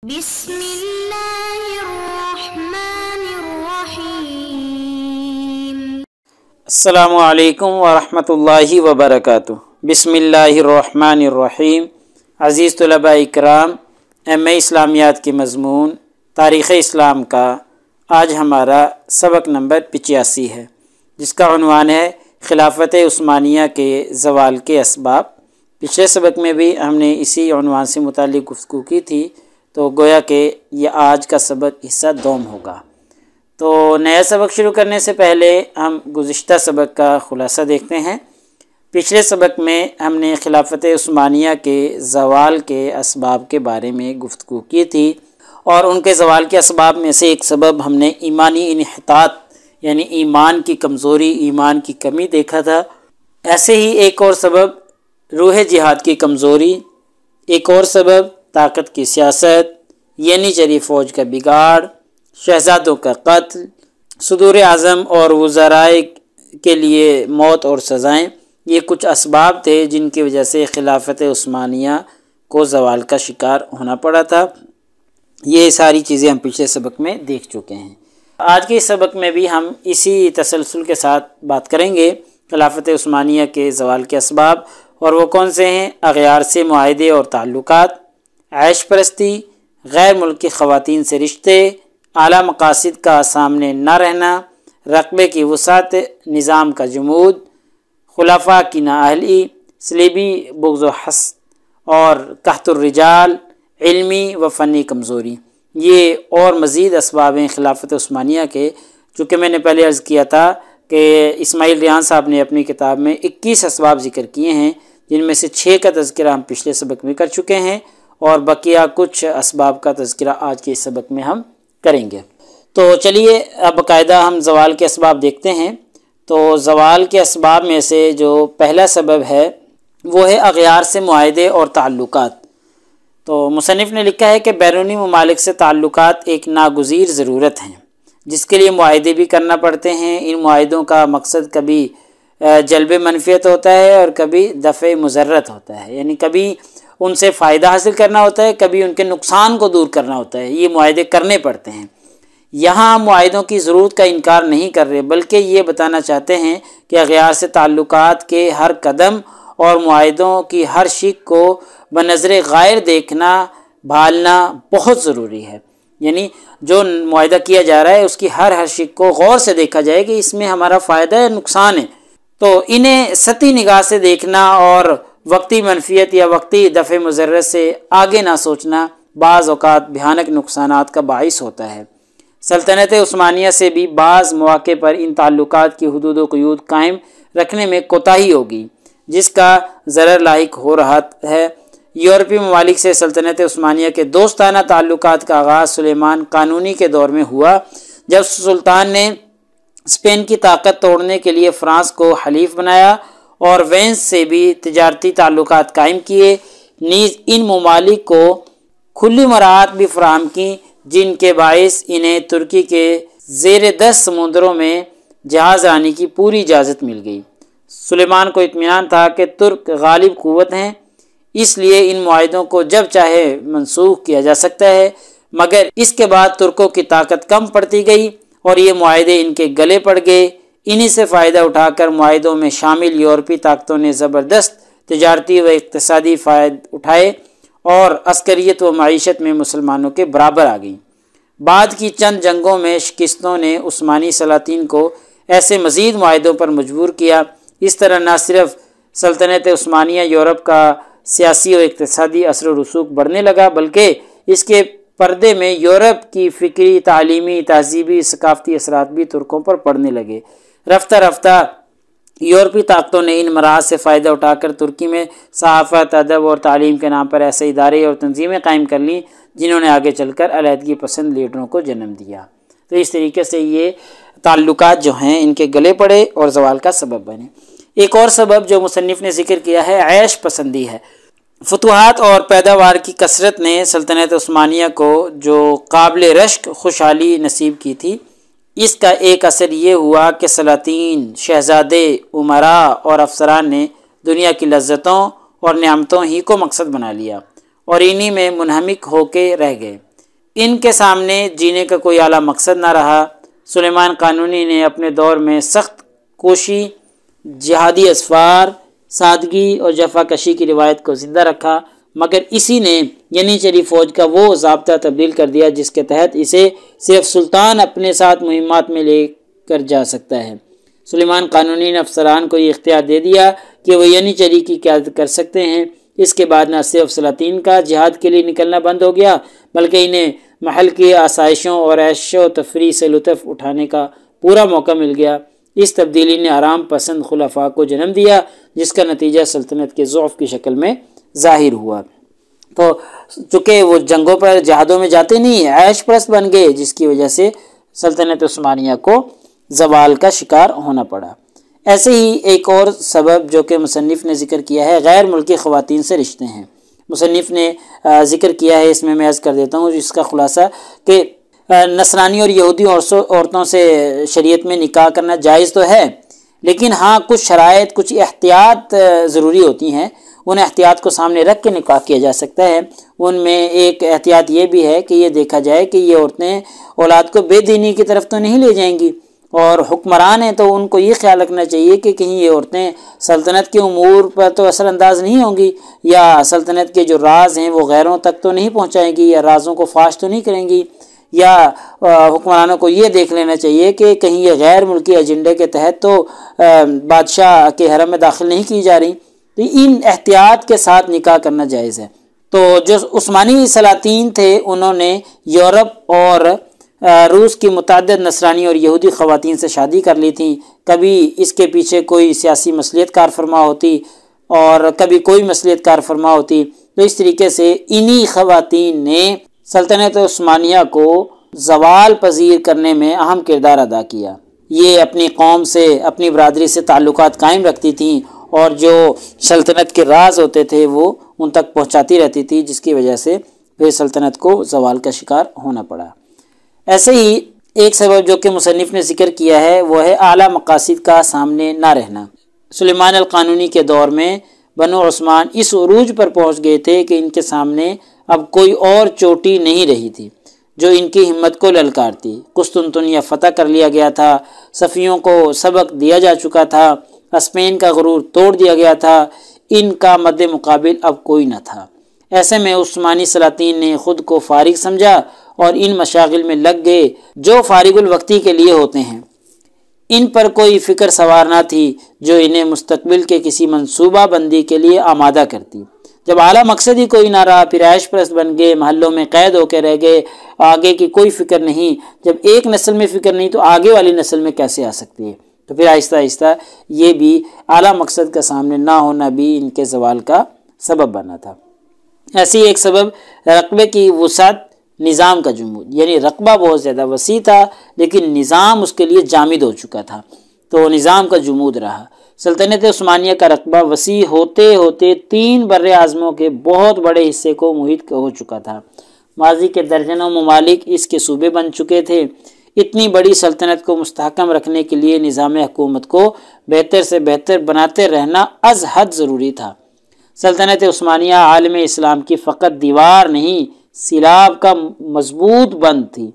بسم اللہ الرحمن الرحیم۔ السلام علیکم ورحمۃ اللہ وبرکاتہ۔ بسم اللہ الرحمن الرحیم۔ عزیز طلباء اکرام، ایم اے اسلامیات کے مضمون تاریخ اسلام کا آج ہمارا سبق نمبر 85 ہے، جس کا عنوان ہے خلافت عثمانیہ کے زوال کے اسباب۔ پچھلے سبق میں بھی ہم نے اسی عنوان سے متعلق گفتگو کی تھی، تو گویا کہ یہ آج کا سبق حصہ دوم ہوگا۔ تو نیا سبق شروع کرنے سے پہلے ہم گزشتہ سبق کا خلاصہ دیکھتے ہیں۔ پچھلے سبق میں ہم نے خلافت عثمانیہ کے زوال کے اسباب کے بارے میں گفتگو کی تھی، اور ان کے زوال کے اسباب میں سے ایک سبب ہم نے ایمانی انحطاط یعنی ایمان کی کمزوری، ایمان کی کمی دیکھا تھا۔ ایسے ہی ایک اور سبب روح جہاد کی کمزوری، ایک اور سبب طاقت کی سیاست یعنی جری فوج کا بگاڑ، شہزادوں کا قتل، صدور اعظم اور وزرائے کے لیے موت اور سزائیں، یہ کچھ اسباب تھے جن کی وجہ سے خلافت عثمانیہ کو زوال کا شکار ہونا پڑا تھا۔ یہ ساری چیزیں ہم پچھلے سبق میں دیکھ چکے ہیں۔ آج کے اس سبق میں بھی ہم اسی تسلسل کے ساتھ بات کریں گے خلافت عثمانیہ کے زوال کے اسباب، اور وہ کون سے ہیں؟ اغیار سے معاہدے اور تعلقات، عیش پرستی، غیر ملکی خواتین سے رشتے، اعلیٰ مقاصد کا سامنے نہ رہنا، رقبے کی وسعت، نظام کا جمود، خلفاء کی نااہلی، صلیبی بغض و حسد اور قحط الرجال، علمی و فنی کمزوری۔ یہ اور مزید اسباب ہیں خلافت عثمانیہ کے، چونکہ میں نے پہلے عرض کیا تھا کہ اسماعیل ریحان صاحب نے اپنی کتاب میں 21 اسباب ذکر کیے ہیں، جن میں سے 6 کا تذکرہ ہم پچھلے سبق میں کر چکے ہیں، اور بقیہ کچھ اسباب کا تذکرہ آج کے اس سبق میں ہم کریں گے۔ تو چلیے اب باقاعدہ ہم زوال کے اسباب دیکھتے ہیں۔ تو زوال کے اسباب میں سے جو پہلا سبب ہے وہ ہے اغیار سے معاہدے اور تعلقات۔ تو مصنف نے لکھا ہے کہ بیرونی ممالک سے تعلقات ایک ناگزیر ضرورت ہیں، جس کے لیے معاہدے بھی کرنا پڑتے ہیں۔ ان معاہدوں کا مقصد کبھی جلب منفیت ہوتا ہے اور کبھی دفع مضرت ہوتا ہے، یعنی کبھی ان سے فائدہ حاصل کرنا ہوتا ہے، کبھی ان کے نقصان کو دور کرنا ہوتا ہے۔ یہ معاہدے کرنے پڑتے ہیں۔ یہاں ہم معاہدوں کی ضرورت کا انکار نہیں کر رہے، بلکہ یہ بتانا چاہتے ہیں کہ اغیار سے تعلقات کے ہر قدم اور معاہدوں کی ہر شق کو بنظر غائر دیکھنا، بھالنا بہت ضروری ہے۔ یعنی جو معاہدہ کیا جا رہا ہے اس کی ہر شق کو غور سے دیکھا جائے کہ اس میں ہمارا فائدہ ہے نقصان ہے۔ تو انہیں سطحی نگاہ سے دیکھنا اور وقتی منفیت یا وقتی دفع مضرت سے آگے نہ سوچنا بعض اوقات بھیانک نقصانات کا باعث ہوتا ہے۔ سلطنت عثمانیہ سے بھی بعض مواقع پر ان تعلقات کی حدود و قیود قائم رکھنے میں کوتاہی ہوگی، جس کا ضرر لاحق ہو رہا ہے۔ یورپی ممالک سے سلطنت عثمانیہ کے دوستانہ تعلقات کا آغاز سلیمان قانونی کے دور میں ہوا، جب سلطان نے اسپین کی طاقت توڑنے کے لیے فرانس کو حلیف بنایا اور وینس سے بھی تجارتی تعلقات قائم کیے، نیز ان ممالک کو کھلی مراعات بھی فراہم کی، جن کے باعث انہیں ترکی کے زیر دست سمندروں میں جہاز رانی کی پوری اجازت مل گئی۔ سلیمان کو اطمینان تھا کہ ترک غالب قوت ہیں، اس لیے ان معاہدوں کو جب چاہے منسوخ کیا جا سکتا ہے، مگر اس کے بعد ترکوں کی طاقت کم پڑتی گئی اور یہ معاہدے ان کے گلے پڑ گئے۔ انہی سے فائدہ اٹھا کر معاہدوں میں شامل یورپی طاقتوں نے زبردست تجارتی و اقتصادی فائدے اٹھائے اور عسکریت و معیشت میں مسلمانوں کے برابر آ گئیں۔ بعد کی چند جنگوں میں شکستوں نے عثمانی سلاطین کو ایسے مزید معاہدوں پر مجبور کیا۔ اس طرح نہ صرف سلطنت عثمانیہ یورپ کا سیاسی و اقتصادی اثر و رسوخ بڑھنے لگا، بلکہ اس کے پردے میں یورپ کی فکری، تعلیمی، تہذیبی، ثقافتی اثرات بھی ترکوں پر پڑنے لگے۔ رفتہ رفتہ یورپی طاقتوں نے ان مراحل سے فائدہ اٹھا کر ترکی میں صحافت، ادب اور تعلیم کے نام پر ایسے ادارے اور تنظیمیں قائم کر لیں جنہوں نے آگے چل کر علیحدگی پسند لیڈروں کو جنم دیا۔ تو اس طریقے سے یہ تعلقات جو ہیں ان کے گلے پڑے اور زوال کا سبب بنے۔ ایک اور سبب جو مصنف نے ذکر کیا ہے عیش پسندی ہے۔ فتوحات اور پیداوار کی کثرت نے سلطنت عثمانیہ کو جو قابل رشک خوشحالی نصیب کی تھی، اس کا ایک اثر یہ ہوا کہ سلاطین، شہزادے، امراء اور افسران نے دنیا کی لذتوں اور نعمتوں ہی کو مقصد بنا لیا اور انہی میں منہمک ہو کے رہ گئے۔ ان کے سامنے جینے کا کوئی اعلیٰ مقصد نہ رہا۔ سلیمان قانونی نے اپنے دور میں سخت کوشی، جہادی اسفار، سادگی اور جفا کشی کی روایت کو زندہ رکھا، مگر اسی نے ینیچری فوج کا وہ ضابطہ تبدیل کر دیا جس کے تحت اسے صرف سلطان اپنے ساتھ مہمات میں لے کر جا سکتا ہے۔ سلیمان قانونی نے افسران کو یہ اختیار دے دیا کہ وہ ینیچری کی قیادت کر سکتے ہیں۔ اس کے بعد نہ صرف سلاطین کا جہاد کے لیے نکلنا بند ہو گیا بلکہ انہیں محل کی آسائشوں اور عیش و تفریح سے لطف اٹھانے کا پورا موقع مل گیا۔ اس تبدیلی نے آرام پسند خلفاء کو جنم دیا جس کا نتیجہ سلطنت کے ضعف کی شکل میں ظاہر ہوا۔ تو چونکہ وہ جنگوں پر جہادوں میں جاتے نہیں، عیش پرست بن گئے، جس کی وجہ سے سلطنت عثمانیہ کو زوال کا شکار ہونا پڑا۔ ایسے ہی ایک اور سبب جو کہ مصنف نے ذکر کیا ہے، غیر ملکی خواتین سے رشتے ہیں۔ مصنف نے ذکر کیا ہے، اس میں عرض کر دیتا ہوں جس کا خلاصہ کہ نصرانی اور یہودی عورتوں سے شریعت میں نکاح کرنا جائز تو ہے، لیکن ہاں کچھ شرائط، کچھ احتیاط ضروری ہوتی ہیں، ان احتیاط کو سامنے رکھ کے نکاح کیا جا سکتا ہے۔ ان میں ایک احتیاط یہ بھی ہے کہ یہ دیکھا جائے کہ یہ عورتیں اولاد کو بے دینی کی طرف تو نہیں لے جائیں گی، اور حکمران ہیں تو ان کو یہ خیال رکھنا چاہیے کہ کہیں یہ عورتیں سلطنت کے امور پر تو اثر انداز نہیں ہوں گی، یا سلطنت کے جو راز ہیں وہ غیروں تک تو نہیں پہنچائیں گی، یا رازوں کو فاش تو نہیں کریں گی، یا حکمرانوں کو یہ دیکھ لینا چاہیے کہ کہیں یہ غیر ملکی ایجنڈے کے تحت تو بادشاہ کے حرم میں داخل نہیں کی جا رہی۔ تو ان احتیاط کے ساتھ نکاح کرنا جائز ہے۔ تو جو عثمانی سلاطین تھے انہوں نے یورپ اور روس کی متعدد نصرانی اور یہودی خواتین سے شادی کر لی تھیں۔ کبھی اس کے پیچھے کوئی سیاسی مصلحت کار فرما ہوتی اور کبھی کوئی مصلحت کار فرما ہوتی۔ تو اس طریقے سے انہی خواتین نے سلطنت عثمانیہ کو زوال پذیر کرنے میں اہم کردار ادا کیا۔ یہ اپنی قوم سے، اپنی برادری سے تعلقات قائم رکھتی تھیں اور جو سلطنت کے راز ہوتے تھے وہ ان تک پہنچاتی رہتی تھی، جس کی وجہ سے پھر سلطنت کو زوال کا شکار ہونا پڑا۔ ایسے ہی ایک سبب جو کہ مصنف نے ذکر کیا ہے وہ ہے اعلیٰ مقاصد کا سامنے نہ رہنا۔ سلیمان القانونی کے دور میں بنو عثمان اس عروج پر پہنچ گئے تھے کہ ان کے سامنے اب کوئی اور چوٹی نہیں رہی تھی جو ان کی ہمت کو للکارتی۔ قسطنطنیہ فتح کر لیا گیا تھا، صفیوں کو سبق دیا جا چکا تھا، اسپین کا غرور توڑ دیا گیا تھا، ان کا مد مقابل اب کوئی نہ تھا۔ ایسے میں عثمانی سلاطین نے خود کو فارغ سمجھا اور ان مشاغل میں لگ گئے جو فارغ الوقتی کے لیے ہوتے ہیں۔ ان پر کوئی فکر سوار نہ تھی جو انہیں مستقبل کے کسی منصوبہ بندی کے لیے آمادہ کرتی۔ جب اعلیٰ مقصد ہی کوئی نہ رہا، پھر عیش پرست بن گئے، محلوں میں قید ہو کے رہ گئے، آگے کی کوئی فکر نہیں۔ جب ایک نسل میں فکر نہیں تو آگے والی نسل میں کیسے آ سکتی ہے؟ تو پھر آہستہ آہستہ یہ بھی اعلیٰ مقصد کا سامنے نہ ہونا بھی ان کے زوال کا سبب بنا تھا۔ ایسی ایک سبب رقبے کی وسعت، نظام کا جمود، یعنی رقبہ بہت زیادہ وسیع تھا لیکن نظام اس کے لیے جامد ہو چکا تھا، تو نظام کا جمود رہا۔ سلطنت عثمانیہ کا رقبہ وسیع ہوتے ہوتے 3 بر اعظموں کے بہت بڑے حصے کو محیط ہو چکا تھا۔ ماضی کے درجنوں ممالک اس کے صوبے بن چکے تھے۔ اتنی بڑی سلطنت کو مستحکم رکھنے کے لیے نظام حکومت کو بہتر سے بہتر بناتے رہنا از حد ضروری تھا۔ سلطنت عثمانیہ عالم اسلام کی فقط دیوار نہیں، سیلاب کا مضبوط بند تھی۔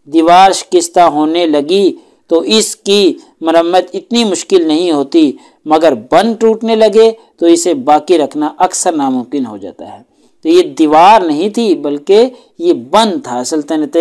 دیوار شکستہ ہونے لگی تو اس کی مرمت اتنی مشکل نہیں ہوتی، مگر بند ٹوٹنے لگے تو اسے باقی رکھنا اکثر ناممکن ہو جاتا ہے۔ تو یہ دیوار نہیں تھی بلکہ یہ بند تھا سلطنت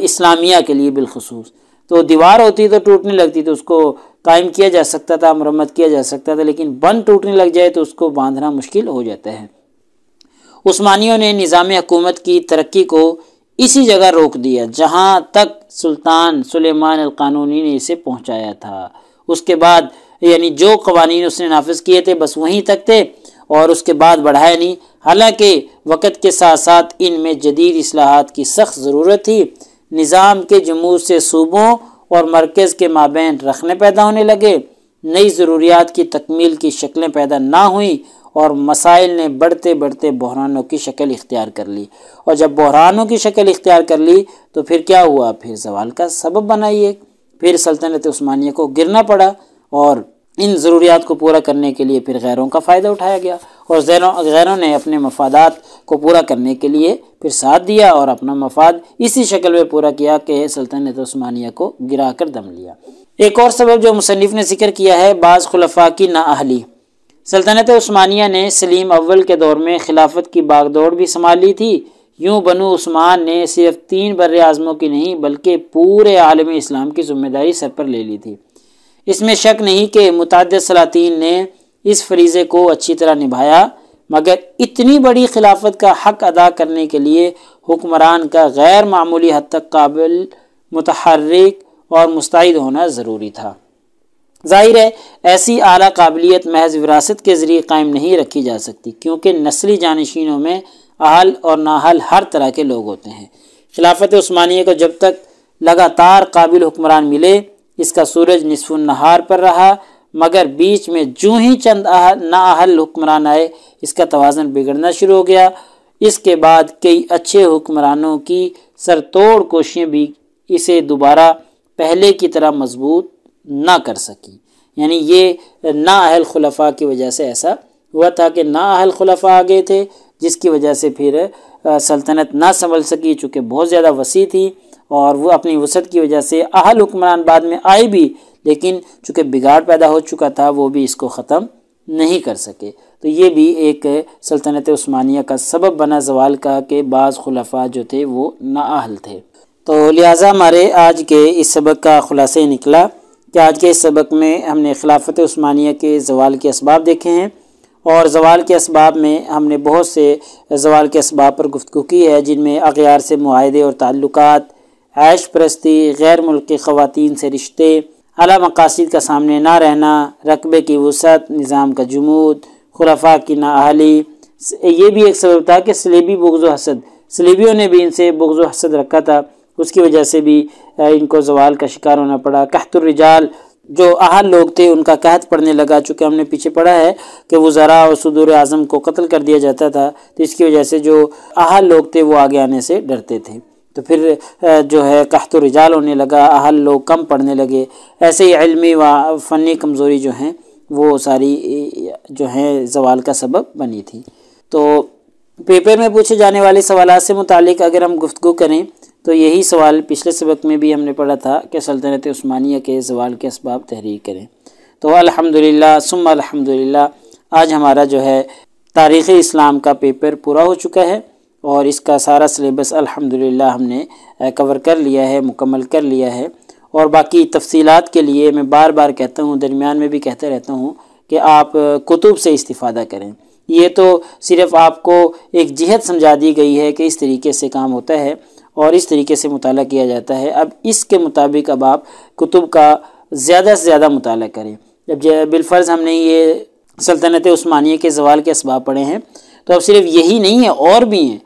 اسلامیہ کے لیے بالخصوص۔ تو دیوار ہوتی تو ٹوٹنے لگتی تو اس کو قائم کیا جا سکتا تھا، مرمت کیا جا سکتا تھا، لیکن بند ٹوٹنے لگ جائے تو اس کو باندھنا مشکل ہو جاتا ہے۔ عثمانیوں نے نظام حکومت کی ترقی کو اسی جگہ روک دیا جہاں تک سلطان سلیمان القانونی نے اسے پہنچایا تھا۔ اس کے بعد یعنی جو قوانین اس نے نافذ کیے تھے بس وہیں تک تھے اور اس کے بعد بڑھایا نہیں، حالانکہ وقت کے ساتھ ساتھ ان میں جدید اصلاحات کی سخت ضرورت تھی۔ نظام کے جمود سے صوبوں اور مرکز کے مابین رخنے پیدا ہونے لگے، نئی ضروریات کی تکمیل کی شکلیں پیدا نہ ہوئیں اور مسائل نے بڑھتے بڑھتے بحرانوں کی شکل اختیار کر لی، اور جب بحرانوں کی شکل اختیار کر لی تو پھر کیا ہوا؟ پھر زوال کا سبب بنا یہ، پھر سلطنت عثمانیہ کو گرنا پڑا اور ان ضروریات کو پورا کرنے کے لیے پھر غیروں کا فائدہ اٹھایا گیا، اور غیروں نے اپنے مفادات کو پورا کرنے کے لیے پھر ساتھ دیا اور اپنا مفاد اسی شکل میں پورا کیا کہ سلطنت عثمانیہ کو گرا کر دم لیا۔ ایک اور سبب جو مصنف نے ذکر کیا ہے بعض خلفاء کی نااہلی۔ سلطنت عثمانیہ نے سلیم اول کے دور میں خلافت کی باغ دوڑ بھی سنبھال لی تھی۔ یوں بنو عثمان نے صرف 3 بر اعظموں کی نہیں بلکہ پورے عالم اسلام کی ذمہ داری سر پر لے لی تھی۔ اس میں شک نہیں کہ متعدد سلاطین نے اس فریضے کو اچھی طرح نبھایا، مگر اتنی بڑی خلافت کا حق ادا کرنے کے لیے حکمران کا غیر معمولی حد تک قابل، متحرک اور مستعد ہونا ضروری تھا۔ ظاہر ہے ایسی اعلیٰ قابلیت محض وراثت کے ذریعے قائم نہیں رکھی جا سکتی، کیونکہ نسلی جانشینوں میں اہل اور نااہل ہر طرح کے لوگ ہوتے ہیں۔ خلافت عثمانیہ کو جب تک لگاتار قابل حکمران ملے، اس کا سورج نصف النہار پر رہا، مگر بیچ میں جوں ہی چند نااہل حکمران آئے، اس کا توازن بگڑنا شروع ہو گیا۔ اس کے بعد کئی اچھے حکمرانوں کی سر توڑ کوششیں بھی اسے دوبارہ پہلے کی طرح مضبوط نہ کر سکی۔ یعنی یہ نااہل خلفاء کی وجہ سے ایسا ہوا تھا کہ نااہل خلفاء آ گئے تھے، جس کی وجہ سے پھر سلطنت نہ سنبھل سکی، چونکہ بہت زیادہ وسیع تھی، اور وہ اپنی وسعت کی وجہ سے اہل حکمران بعد میں آئے بھی، لیکن چونکہ بگاڑ پیدا ہو چکا تھا وہ بھی اس کو ختم نہیں کر سکے۔ تو یہ بھی ایک سلطنت عثمانیہ کا سبب بنا زوال کا کہ بعض خلفاء جو تھے وہ نااہل تھے۔ تو لہٰذا ہمارے آج کے اس سبق کا خلاصہ نکلا کہ آج کے اس سبق میں ہم نے خلافت عثمانیہ کے زوال کے اسباب دیکھے ہیں، اور زوال کے اسباب میں ہم نے بہت سے زوال کے اسباب پر گفتگو کی ہے، جن میں اغیار سے معاہدے اور تعلقات، عیش پرستی، غیر ملکی خواتین سے رشتے، اعلیٰ مقاصد کا سامنے نہ رہنا، رقبے کی وسعت، نظام کا جمود، خلفاء کی نااہلی۔ یہ بھی ایک سبب تھا کہ صلیبی بغض و حسد، صلیبیوں نے بھی ان سے بغض و حسد رکھا تھا، اس کی وجہ سے بھی ان کو زوال کا شکار ہونا پڑا۔ قحط الرجال، جو اہل لوگ تھے ان کا قحط پڑنے لگا، چونکہ ہم نے پیچھے پڑھا ہے کہ وزراء اور صدور اعظم کو قتل کر دیا جاتا تھا، تو اس کی وجہ سے جو اہل لوگ تھے وہ آگے آنے سے ڈرتے تھے، تو پھر جو ہے قحط الرجال ہونے لگا، اہل لوگ کم پڑھنے لگے۔ ایسے ہی علمی و فنی کمزوری جو ہیں وہ ساری جو ہیں زوال کا سبب بنی تھی۔ تو پیپر میں پوچھے جانے والے سوالات سے متعلق اگر ہم گفتگو کریں تو یہی سوال پچھلے سبق میں بھی ہم نے پڑھا تھا کہ سلطنت عثمانیہ کے زوال کے اسباب تحریر کریں۔ تو الحمدللہ ثم الحمدللہ آج ہمارا جو ہے تاریخ اسلام کا پیپر پورا ہو چکا ہے، اور اس کا سارا سلیبس الحمدللہ ہم نے کور کر لیا ہے، مکمل کر لیا ہے۔ اور باقی تفصیلات کے لیے میں بار بار کہتا ہوں، درمیان میں بھی کہتا رہتا ہوں کہ آپ کتب سے استفادہ کریں۔ یہ تو صرف آپ کو ایک جہت سمجھا دی گئی ہے کہ اس طریقے سے کام ہوتا ہے اور اس طریقے سے مطالعہ کیا جاتا ہے، اب اس کے مطابق اب آپ کتب کا زیادہ سے زیادہ مطالعہ کریں۔ جب بالفرض ہم نے یہ سلطنت عثمانیہ کے زوال کے اسباب پڑھے ہیں، تو اب صرف یہی نہیں ہے، اور بھی ہیں،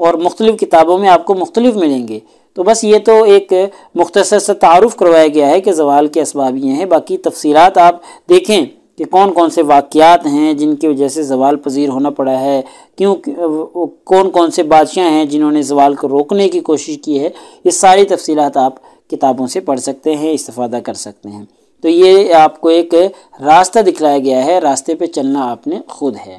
اور مختلف کتابوں میں آپ کو مختلف ملیں گے۔ تو بس یہ تو ایک مختصر سا تعارف کروایا گیا ہے کہ زوال کے اسباب یہ ہیں، باقی تفصیلات آپ دیکھیں کہ کون کون سے واقعات ہیں جن کی وجہ سے زوال پذیر ہونا پڑا ہے، کون کون سے بادشاہ ہیں جنہوں نے زوال کو روکنے کی کوشش کی ہے۔ یہ ساری تفصیلات آپ کتابوں سے پڑھ سکتے ہیں، استفادہ کر سکتے ہیں۔ تو یہ آپ کو ایک راستہ دکھلایا گیا ہے، راستے پہ چلنا آپ نے خود ہے۔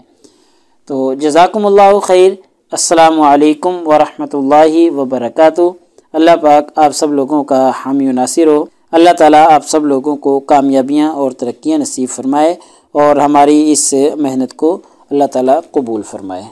تو جزاکم اللہ خیر، السلام علیکم ورحمۃ اللہ وبرکاتہ۔ اللہ پاک آپ سب لوگوں کا حامی و ناصر ہو۔ اللہ تعالیٰ آپ سب لوگوں کو کامیابیاں اور ترقیاں نصیب فرمائے، اور ہماری اس محنت کو اللہ تعالیٰ قبول فرمائے۔